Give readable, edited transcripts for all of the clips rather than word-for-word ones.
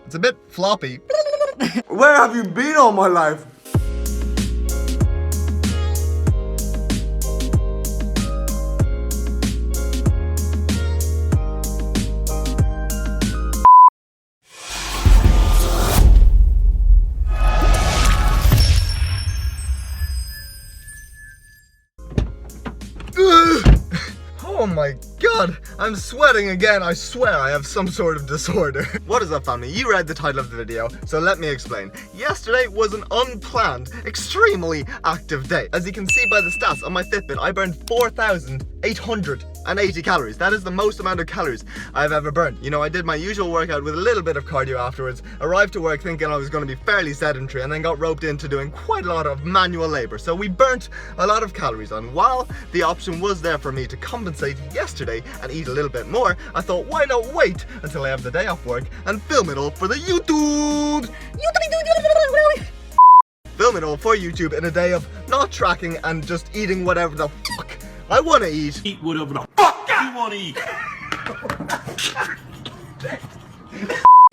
It's a bit floppy. Where have you been all my life? Oh my god, I'm sweating again. I swear I have some sort of disorder. What is up, family? You read the title of the video, so let me explain. Yesterday was an unplanned, extremely active day. As you can see by the stats on my Fitbit, I burned 4,880 calories. That is the most amount of calories I've ever burned. You know, I did my usual workout with a little bit of cardio afterwards, arrived to work thinking I was going to be fairly sedentary, and then got roped into doing quite a lot of manual labor. So we burnt a lot of calories, and while the option was there for me to compensate yesterday and eat a little bit more, I thought, why not wait until I have the day off work and film it all for the YouTube? Film it all for YouTube in a day of not tracking and just eating whatever the fuck I want to eat. Eat whatever the fuck you want to eat.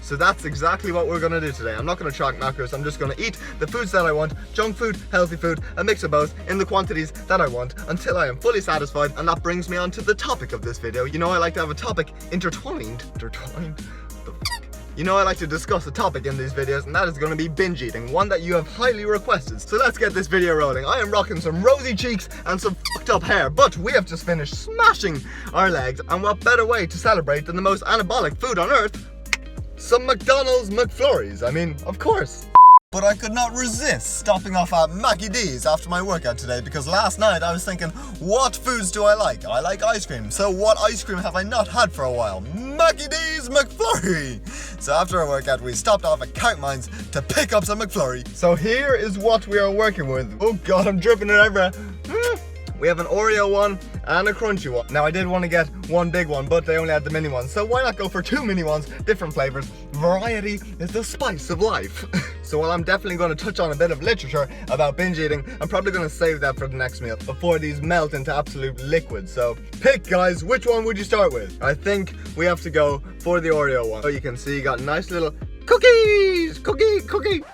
So that's exactly what we're gonna do today. I'm not gonna track macros, I'm just gonna eat the foods that I want, junk food, healthy food, a mix of both in the quantities that I want until I am fully satisfied. And that brings me on to the topic of this video. You know, I like to have a topic intertwined. The fuck? You know, I like to discuss a topic in these videos, and that is gonna be binge eating, one that you have highly requested. So let's get this video rolling. I am rocking some rosy cheeks and some fucked up hair, but we have just finished smashing our legs, and what better way to celebrate than the most anabolic food on earth? Some McDonald's McFlurries. I mean, of course. But I could not resist stopping off at Mackie D's after my workout today, because last night I was thinking, what foods do I like? I like ice cream, so what ice cream have I not had for a while? Mackie D's McFlurry! So after our workout we stopped off at Count Mines to pick up some McFlurry. So here is what we are working with. Oh god, I'm dripping it everywhere. We have an Oreo one and a crunchy one. Now I did want to get one big one, but they only had the mini ones, so why not go for two mini ones, different flavors. Variety is the spice of life. So while I'm definitely going to touch on a bit of literature about binge eating, I'm probably going to save that for the next meal before these melt into absolute liquid. So pick, guys, which one would you start with? I think we have to go for the Oreo one. So you can see you got nice little cookies, cookie.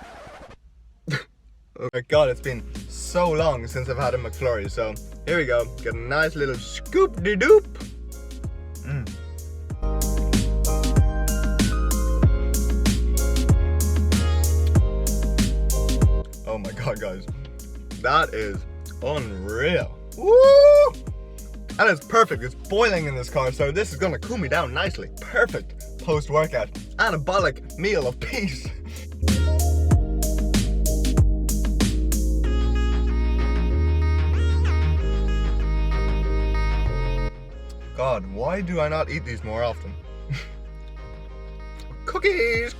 Oh my god, it's been so long since I've had a McFlurry, so here we go. Get a nice little scoop-de-doop. Oh my god, guys. That is unreal. Woo! And it's perfect. It's boiling in this car, so this is gonna cool me down nicely. Perfect post-workout. Anabolic meal of peace. God, why do I not eat these more often? Cookies!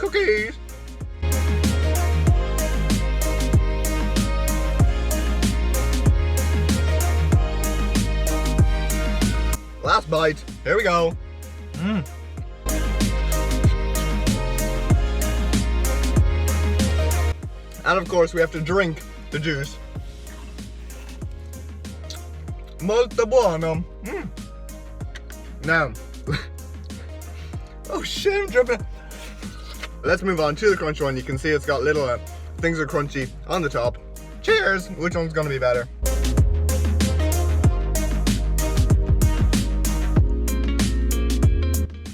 Last bite, here we go. And of course we have to drink the juice. Molto buono. Now, oh shit, I'm dripping. Let's move on to the crunchy one. You can see it's got little things are crunchy on the top. Cheers! Which one's gonna be better?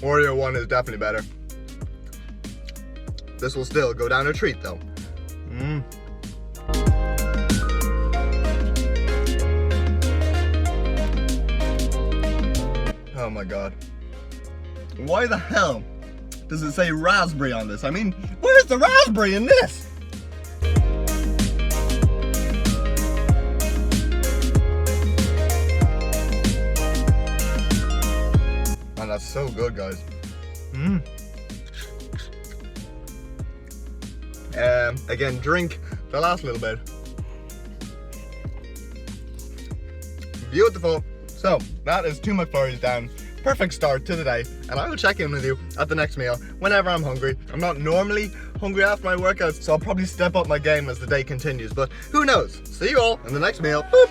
Oreo one is definitely better. This will still go down a treat though. Oh my god. Why the hell does it say raspberry on this? I mean, where's the raspberry in this? Man, that's so good, guys. Again, drink the last little bit. Beautiful. So, that is 2 McFlurries down. Perfect start to the day, and I will check in with you at the next meal whenever I'm hungry. I'm not normally hungry after my workouts, so I'll probably step up my game as the day continues, but who knows? See you all in the next meal. Boop.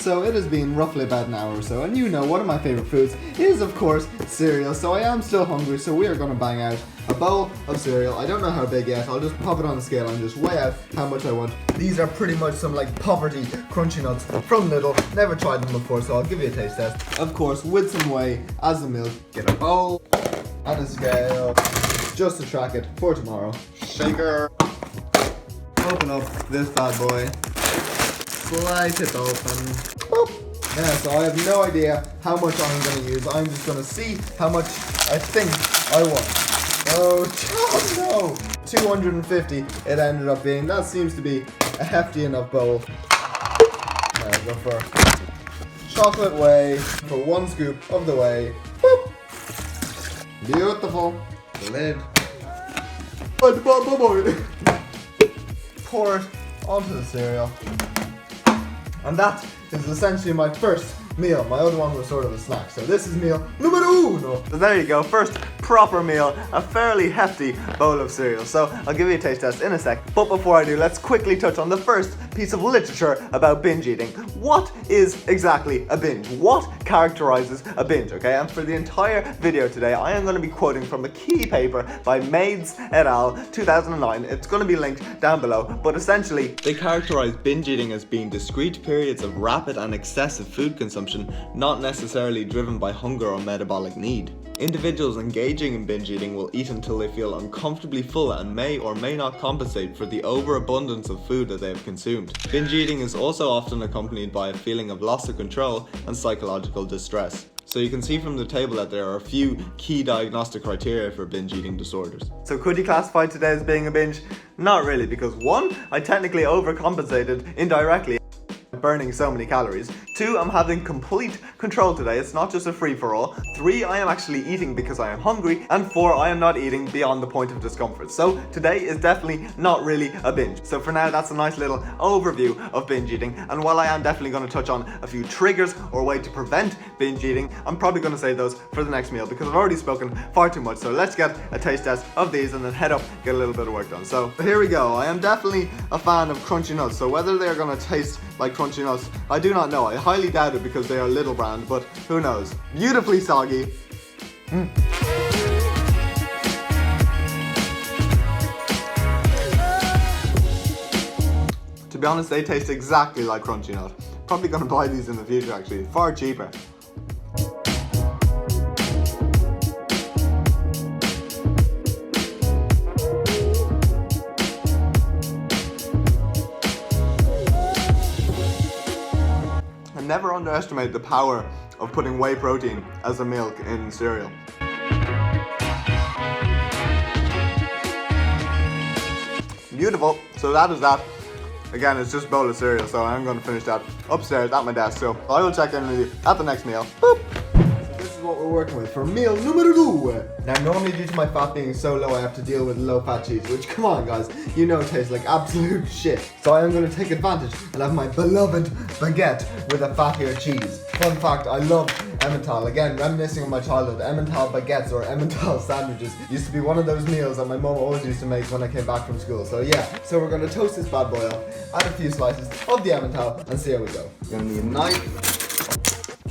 So it has been roughly about an hour or so, and you know one of my favorite foods is of course cereal. So I am still hungry, so we are gonna bang out a bowl of cereal. I don't know how big yet. I'll just pop it on the scale and just weigh out how much I want. These are pretty much some like poverty crunchy nuts from Lidl. Never tried them before, so I'll give you a taste test. Of course, with some whey as the milk. Get a bowl and a scale just to track it for tomorrow. Shaker. Open up this bad boy. Slice it open. Boop. Yeah, so I have no idea how much I'm going to use. I'm just going to see how much I think I want. Oh no! 250 it ended up being. That seems to be a hefty enough bowl. Now I'll go for chocolate whey for 1 scoop of the whey. Boop. Beautiful. Lid. Pour it onto the cereal. And that is essentially my first meal. My other one was sort of a snack. So this is meal numero uno. So there you go. First proper meal. A fairly hefty bowl of cereal. So I'll give you a taste test in a sec. But before I do, let's quickly touch on the first piece of literature about binge eating. What is exactly a binge? What characterizes a binge? Okay, and for the entire video today, I am going to be quoting from a key paper by Maids et al. 2009. It's going to be linked down below. But essentially, they characterize binge eating as being discrete periods of rapid and excessive food consumption, not necessarily driven by hunger or metabolic need. Individuals engaging in binge eating will eat until they feel uncomfortably full and may or may not compensate for the overabundance of food that they have consumed. Binge eating is also often accompanied by a feeling of loss of control and psychological distress. So you can see from the table that there are a few key diagnostic criteria for binge eating disorders. So could you classify today as being a binge? Not really, because 1, I technically overcompensated indirectly, burning so many calories. 2, I'm having complete control today. It's not just a free-for-all. 3, I am actually eating because I am hungry. And 4, I am not eating beyond the point of discomfort. So today is definitely not really a binge. So for now, that's a nice little overview of binge eating. And while I am definitely going to touch on a few triggers or way to prevent binge eating, I'm probably going to save those for the next meal because I've already spoken far too much. So let's get a taste test of these and then head up, get a little bit of work done. So here we go. I am definitely a fan of crunchy nuts. So whether they're going to taste like crunchy nuts, I do not know. I highly doubt it because they are Lidl brand, but who knows. Beautifully soggy. To be honest, they taste exactly like crunchy nut. Probably gonna buy these in the future actually, far cheaper. Never underestimate the power of putting whey protein as a milk in cereal. Beautiful. So that is that. Again, it's just a bowl of cereal, so I'm going to finish that upstairs at my desk. So I will check in with you at the next meal. Boop. This is what we're working with for meal numero 2. Now, normally due to my fat being so low, I have to deal with low-fat cheese, which, come on, guys, you know tastes like absolute shit. So I am going to take advantage and have my beloved baguette with a fattier cheese. Fun fact, I love Emmental. Again, reminiscing on my childhood, Emmental baguettes or Emmental sandwiches used to be one of those meals that my mom always used to make when I came back from school. So yeah, so we're going to toast this bad boy up, add a few slices of the Emmental, and see how we go. We're going to need a knife.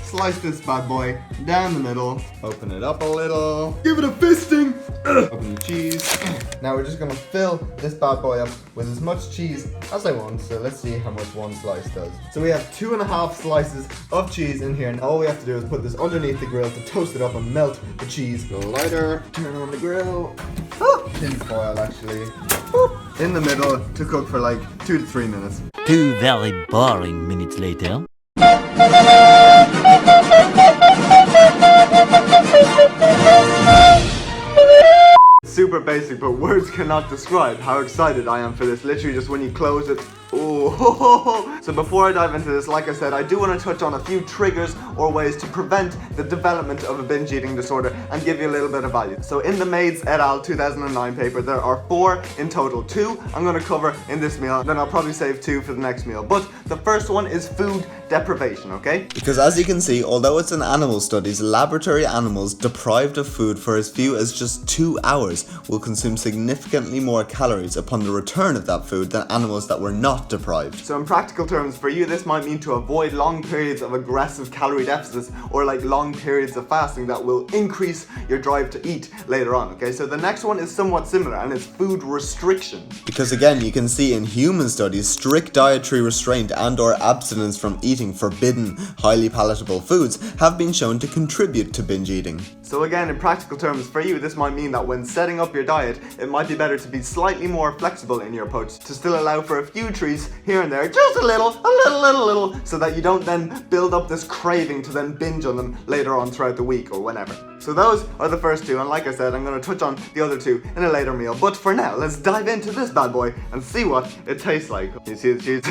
Slice this bad boy down the middle, open it up a little, give it a fisting, open the cheese. Now we're just gonna fill this bad boy up with as much cheese as I want, so let's see how much one slice does. So we have 2.5 slices of cheese in here, and all we have to do is put this underneath the grill to toast it up and melt the cheese. Go lighter, turn on the grill, tin foil actually, in the middle to cook for like 2 to 3 minutes. 2 very boring minutes later. Super basic, but words cannot describe how excited I am for this. Literally just when you close it, oh. So before I dive into this, like I said, I do want to touch on a few triggers or ways to prevent the development of a binge eating disorder and give you a little bit of value. So in the Maids et al. 2009 paper, there are 4 in total. 2 I'm going to cover in this meal, then I'll probably save 2 for the next meal. But the first one is food deprivation, okay? Because as you can see, although it's in animal studies, laboratory animals deprived of food for as few as just 2 hours will consume significantly more calories upon the return of that food than animals that were not not deprived. So in practical terms, for you, this might mean to avoid long periods of aggressive calorie deficits or like long periods of fasting that will increase your drive to eat later on, okay? So the next one is somewhat similar, and it's food restriction. Because again, you can see in human studies, strict dietary restraint and or abstinence from eating forbidden, highly palatable foods have been shown to contribute to binge eating. So again, in practical terms, for you, this might mean that when setting up your diet, it might be better to be slightly more flexible in your approach, to still allow for a few treats here and there, just a little, so that you don't then build up this craving to then binge on them later on throughout the week or whenever. So those are the first two, and like I said, I'm going to touch on the other two in a later meal. But for now, let's dive into this bad boy and see what it tastes like. You see the cheese?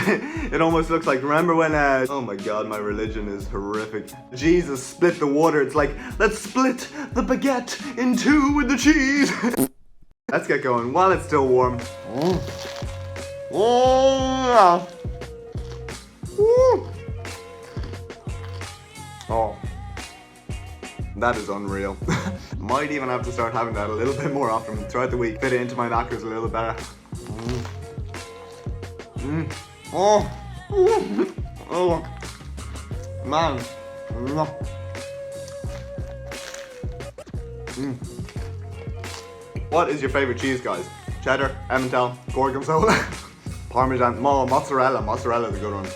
It almost looks like, remember when, oh my god, my religion is horrific. Jesus split the water. It's like, let's split the baguette in two with the cheese. Let's get going while it's still warm. Oh. That is unreal. Might even have to start having that a little bit more often throughout the week. Fit it into my macros a little bit better. Oh, man. What is your favorite cheese, guys? Cheddar, Emmental, Gorgonzola, Parmesan, mozzarella. Mozzarella is a good one.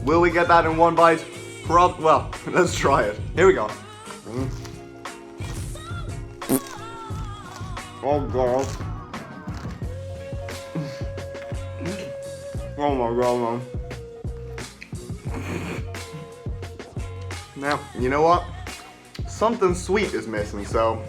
Will we get that in one bite? Well, let's try it. Here we go. Oh god. Oh my god, man. Now, you know what? Something sweet is missing, so...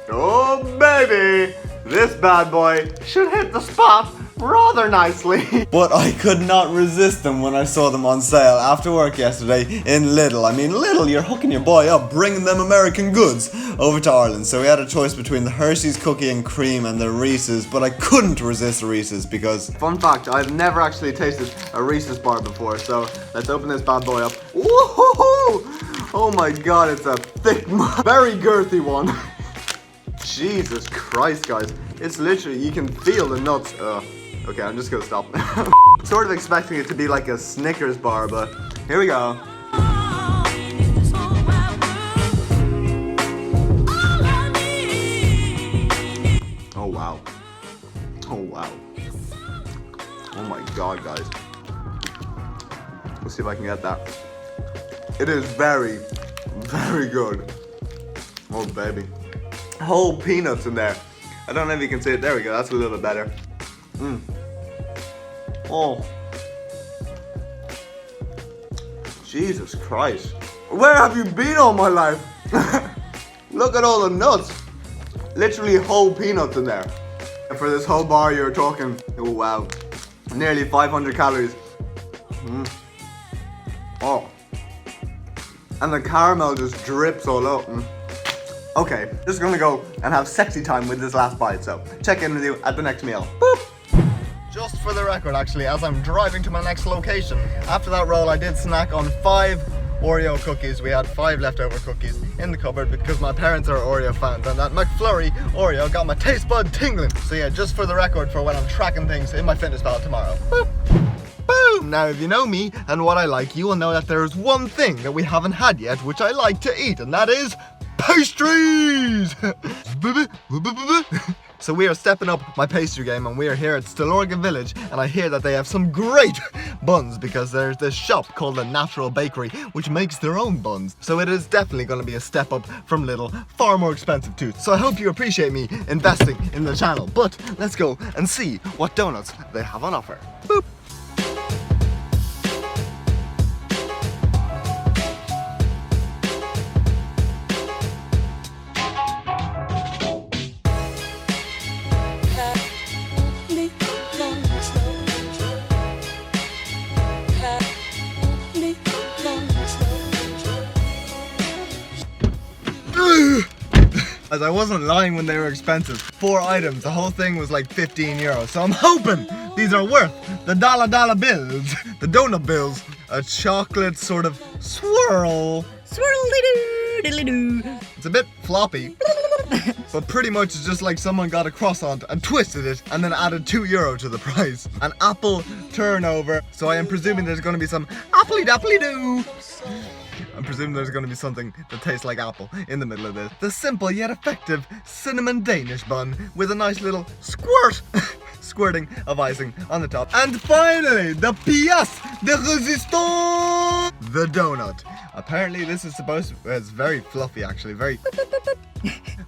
Oh baby! This bad boy should hit the spot rather nicely. But I could not resist them when I saw them on sale after work yesterday in Lidl. I mean, Lidl, you're hooking your boy up, bringing them American goods over to Ireland. So we had a choice between the Hershey's cookie and cream and the Reese's, but I couldn't resist Reese's because, fun fact, I've never actually tasted a Reese's bar before. So let's open this bad boy up. Woohoo! Oh my god, it's a thick, very girthy one. Jesus Christ, guys. It's literally, you can feel the nuts. Okay, I'm just gonna stop. Sort of expecting it to be like a Snickers bar, but here we go. Oh wow. Oh wow. Oh my god, guys. Let's see if I can get that. It is very, very good. Oh baby. Whole peanuts in there. I don't know if you can see it. There we go. That's a little bit better. Oh. Jesus Christ. Where have you been all my life? Look at all the nuts. Literally whole peanuts in there. And for this whole bar, you're talking, oh wow, nearly 500 calories. Oh. And the caramel just drips all out. Okay, just gonna go and have sexy time with this last bite, so check in with you at the next meal. Boop! Just for the record, actually, as I'm driving to my next location, after that roll I did snack on 5 Oreo cookies. We had 5 leftover cookies in the cupboard because my parents are Oreo fans, and that McFlurry Oreo got my taste bud tingling. So yeah, just for the record, for when I'm tracking things in my fitness pal tomorrow. Boop! Boom! Now, if you know me and what I like, you will know that there is one thing that we haven't had yet, which I like to eat, and that is pastries! So we are stepping up my pastry game, and we are here at Stillorgan Village, and I hear that they have some great buns because there's this shop called the Natural Bakery which makes their own buns. So it is definitely going to be a step up from Lidl, far more expensive too. So I hope you appreciate me investing in the channel. But let's go and see what donuts they have on offer. Boop! As I wasn't lying when they were expensive. 4 items, the whole thing was like 15 euros. So I'm hoping these are worth the dollar bills. The donut bills. A chocolate sort of swirl. Swirl-de-doo, diddly-doo. It's a bit floppy. But pretty much it's just like someone got a croissant and twisted it and then added €2 to the price. An apple turnover. So I am presuming there's going to be some appley-dapply-doo. I'm presuming there's going to be something that tastes like apple in the middle of this. The simple yet effective cinnamon Danish bun with a nice little squirting of icing on the top. And finally, the pièce de résistance, the donut. Apparently this is supposed to, it's very fluffy actually, very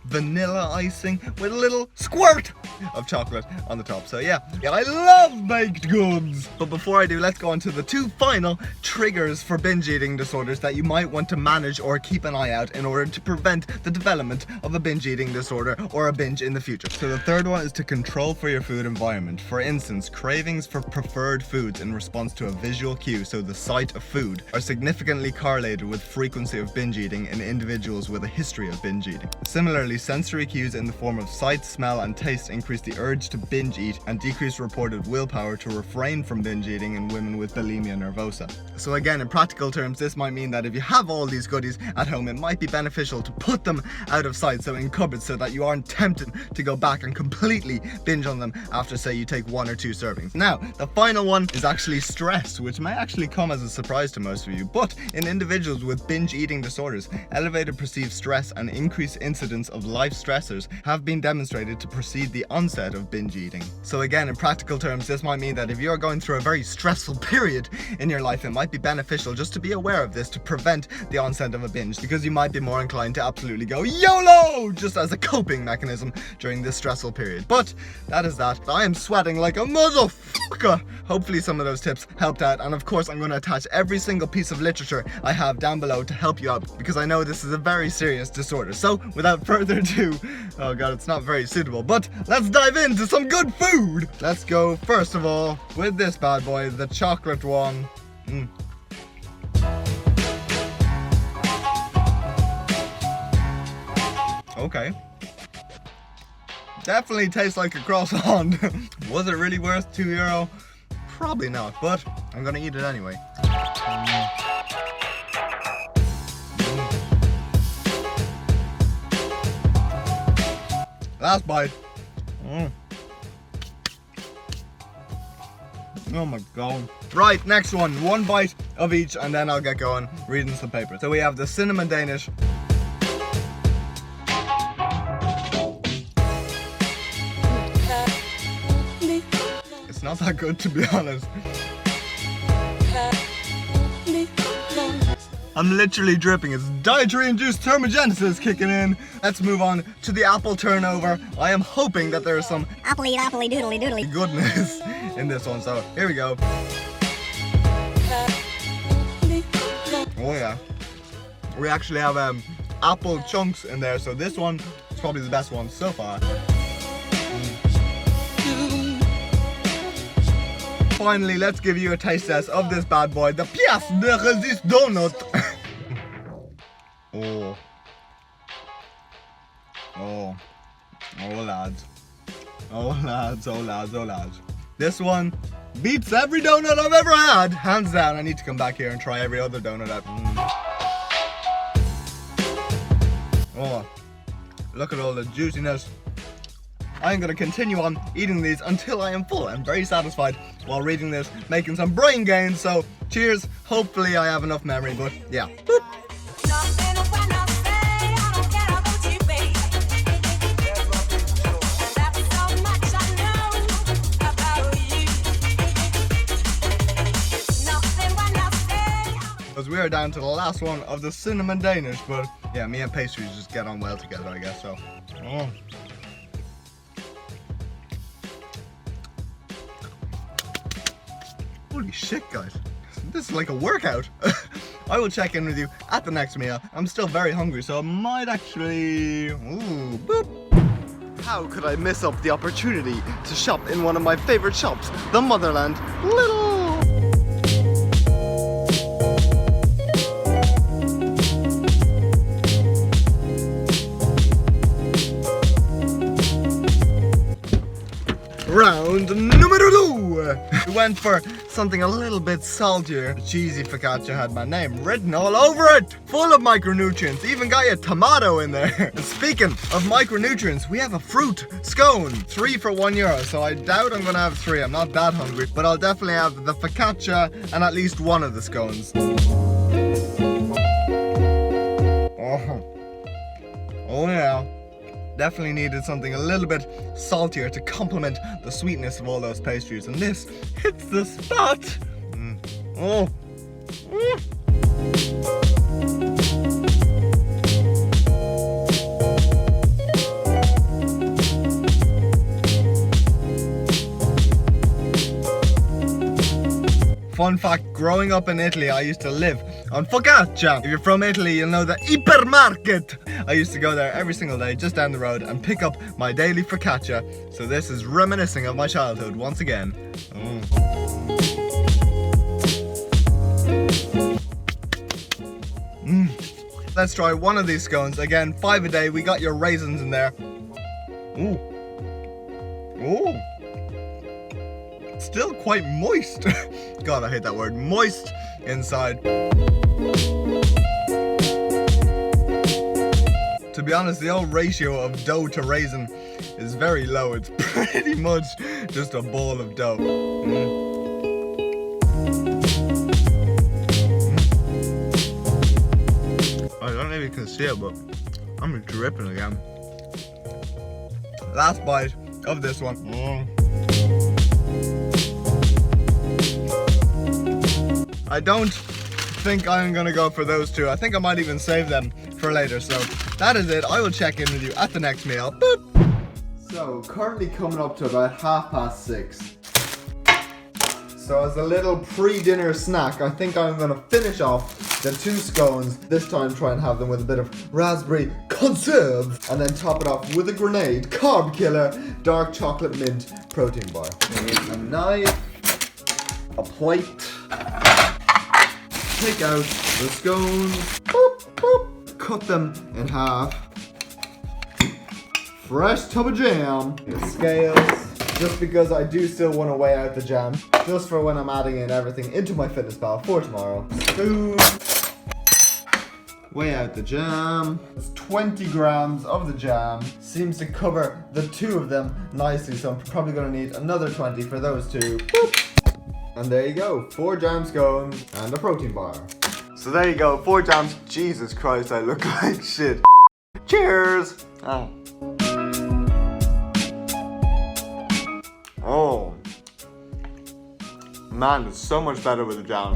vanilla icing with a little squirt of chocolate on the top. So yeah, I love baked goods. But before I do, let's go on to the 2 final triggers for binge eating disorders that you might want to manage or keep an eye out in order to prevent the development of a binge eating disorder or a binge in the future. So the third one is to control for your food environment. For instance, cravings for preferred foods in response to a visual cue, so the sight of food, are significantly correlated with frequency of binge eating in individuals with a history of binge eating. Similarly, sensory cues in the form of sight, smell, and taste increase the urge to binge eat and decrease reported willpower to refrain from binge eating in women with bulimia nervosa. So again, in practical terms, this might mean that if you have all these goodies at home, it might be beneficial to put them out of sight, so in cupboards, so that you aren't tempted to go back and completely binge on them after, say, you take 1 or 2 servings. Now, the final one is actually stress, which may actually come as a surprise to most of you, but in individuals with binge eating disorders, elevated perceived stress and increased incidence of life stressors have been demonstrated to precede the onset of binge eating. So again, in practical terms, this might mean that if you're going through a very stressful period in your life, it might be beneficial just to be aware of this to prevent the onset of a binge, because you might be more inclined to absolutely go YOLO just as a coping mechanism during this stressful period. But that is that. I am sweating like a motherfucker. Hopefully some of those tips helped out, and of course I'm going to attach every single piece of literature I have down below to help you out, because I know this is a very serious disorder. So without further ado, oh god, it's not very suitable, but let's dive into some good food. Let's go first of all with this bad boy, the chocolate one. Okay. Definitely tastes like a croissant. Was it really worth €2? Probably not, but I'm gonna eat it anyway. Last bite. Oh my god. Right, next one. 1 bite of each and then I'll get going reading some papers. So we have the cinnamon Danish. It's not that good, to be honest. I'm literally dripping. It's dietary induced thermogenesis kicking in. Let's move on to the apple turnover. I am hoping that there is some Appley doodly doodly. goodness in this one. So here we go. Oh yeah. We actually have apple chunks in there. So this one is probably the best one so far. Finally, let's give you a taste test of this bad boy, the pièce de résistance donut. Oh lads. Oh lads. This one beats every donut I've ever had, hands down. I need to come back here and try every other donut out. Oh, look at all the juiciness. I'm going to continue on eating these until I am full and very satisfied while reading this, making some brain gains. So cheers, hopefully I have enough memory, but yeah. Boop. As we are down to the last one of the cinnamon Danish, but yeah, me and pastries just get on well together, I guess. So holy shit, guys. This is like a workout. I will check in with you at the next meal. I'm still very hungry, so I might actually... Ooh, boop. How could I miss up the opportunity to shop in one of my favorite shops, the Motherland Little? spoons numero 2. We went for something a little bit saltier. The cheesy focaccia had my name written all over it. Full of micronutrients. Even got a tomato in there. And speaking of micronutrients, we have a fruit scone. 3 for €1. So I doubt I'm gonna have 3. I'm not that hungry. But I'll definitely have the focaccia and at least one of the scones. Oh yeah. Definitely needed something a little bit saltier to complement the sweetness of all those pastries. And this hits the spot. Oh. Fun fact, growing up in Italy, I used to live on focaccia. If you're from Italy, you'll know the hypermarket. I used to go there every single day, just down the road, and pick up my daily focaccia. So this is reminiscing of my childhood once again. Let's try one of these scones. Again, 5 a day. We got your raisins in there. Ooh. Ooh. Still quite moist. God, I hate that word. Moist inside. To be honest, the old ratio of dough to raisin is very low. It's pretty much just a ball of dough. I don't know if you can see it, but I'm dripping again. Last bite of this one. I don't think I'm gonna go for those 2. I think I might even save them for later. So that is it. I will check in with you at the next meal. Boop. So currently coming up to about 6:30. So as a little pre-dinner snack, I think I'm gonna finish off the 2 scones. This time try and have them with a bit of raspberry conserve, and then top it off with a grenade carb killer dark chocolate mint protein bar. A knife, a plate. Take out the scones, boop, boop. Cut them in half. Fresh tub of jam. The scales, just because I do still want to weigh out the jam, just for when I'm adding in everything into my fitness pal for tomorrow. Spoon. Weigh out the jam. It's 20 grams of the jam. Seems to cover the 2 of them nicely, so I'm probably going to need another 20 for those 2. Boop. And there you go, 4 jam scones and a protein bar. So there you go, 4 jams. Jesus Christ, I look like shit. Cheers! Oh. Oh. Man, it's so much better with the jam.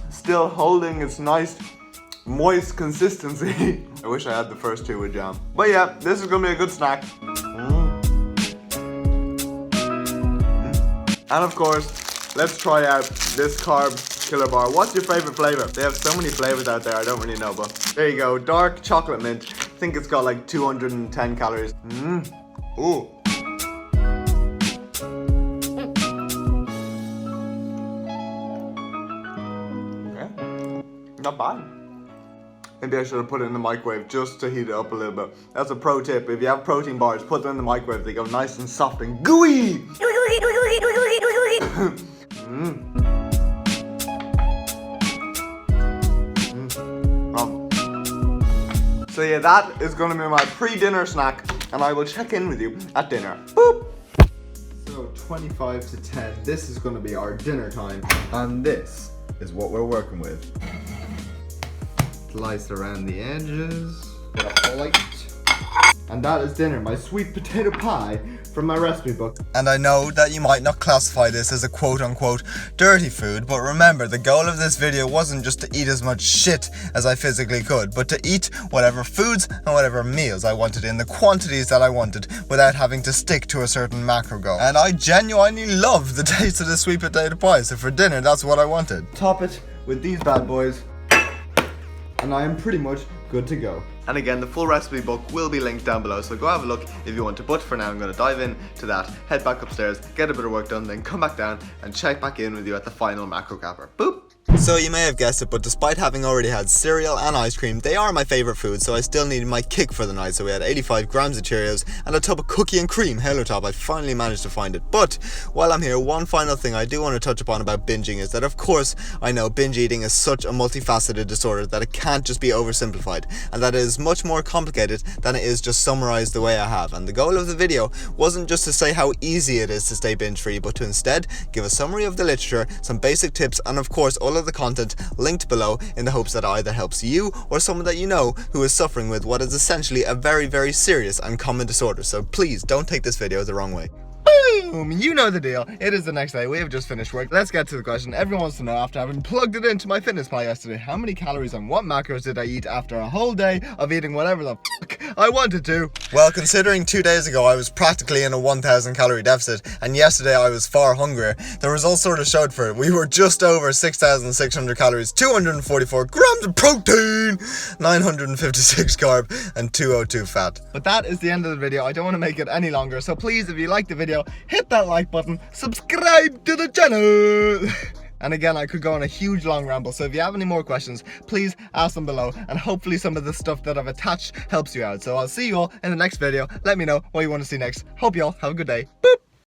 Still holding its nice, moist consistency. I wish I had the first 2 with jam. But yeah, this is gonna be a good snack. And of course, let's try out this carb killer bar. What's your favorite flavor? They have so many flavors out there, I don't really know, but there you go. Dark chocolate mint. I think it's got like 210 calories. Ooh. Yeah. Not bad. Maybe I should have put it in the microwave just to heat it up a little bit. That's a pro tip. If you have protein bars, put them in the microwave. They go nice and soft and gooey. So yeah, that is going to be my pre-dinner snack, and I will check in with you at dinner. Boop. So 25 to 10, this is going to be our dinner time, and this is what we're working with. Slice around the edges, get a plate. And that is dinner, my sweet potato pie from my recipe book. And I know that you might not classify this as a quote-unquote dirty food, but remember, the goal of this video wasn't just to eat as much shit as I physically could, but to eat whatever foods and whatever meals I wanted in the quantities that I wanted without having to stick to a certain macro goal. And I genuinely love the taste of the sweet potato pie, so for dinner, that's what I wanted. Top it with these bad boys, and I am pretty much good to go. And again, the full recipe book will be linked down below, so go have a look if you want to. But for now, I'm going to dive in to that, head back upstairs, get a bit of work done, then come back down and check back in with you at the final macro capper. Boop! So you may have guessed it, but despite having already had cereal and ice cream, they are my favourite food, so I still needed my kick for the night. So we had 85 grams of Cheerios and a tub of cookie and cream Halo Top. I finally managed to find it. But while I'm here, one final thing I do want to touch upon about binging is that, of course, I know binge eating is such a multifaceted disorder that it can't just be oversimplified, and that it is much more complicated than it is just summarised the way I have. And the goal of the video wasn't just to say how easy it is to stay binge free, but to instead give a summary of the literature, some basic tips, and of course all of the content linked below, in the hopes that it either helps you or someone that you know who is suffering with what is essentially a very, very serious and common disorder. So please don't take this video the wrong way. Boom! You know the deal. It is the next day. We have just finished work. Let's get to the question everyone wants to know after having plugged it into my fitness pal yesterday. How many calories and what macros did I eat after a whole day of eating whatever the fuck I wanted to? Well, considering 2 days ago I was practically in a 1,000 calorie deficit, and yesterday I was far hungrier, the results sort of showed for it. We were just over 6,600 calories, 244 grams of protein, 956 carb, and 202 fat. But that is the end of the video. I don't want to make it any longer, so please, if you like the video, hit that like button, subscribe to the channel. And again, I could go on a huge long ramble, so if you have any more questions, please ask them below, and hopefully some of the stuff that I've attached helps you out. So I'll see you all in the next video. Let me know what you want to see next. Hope you all have a good day. Boop!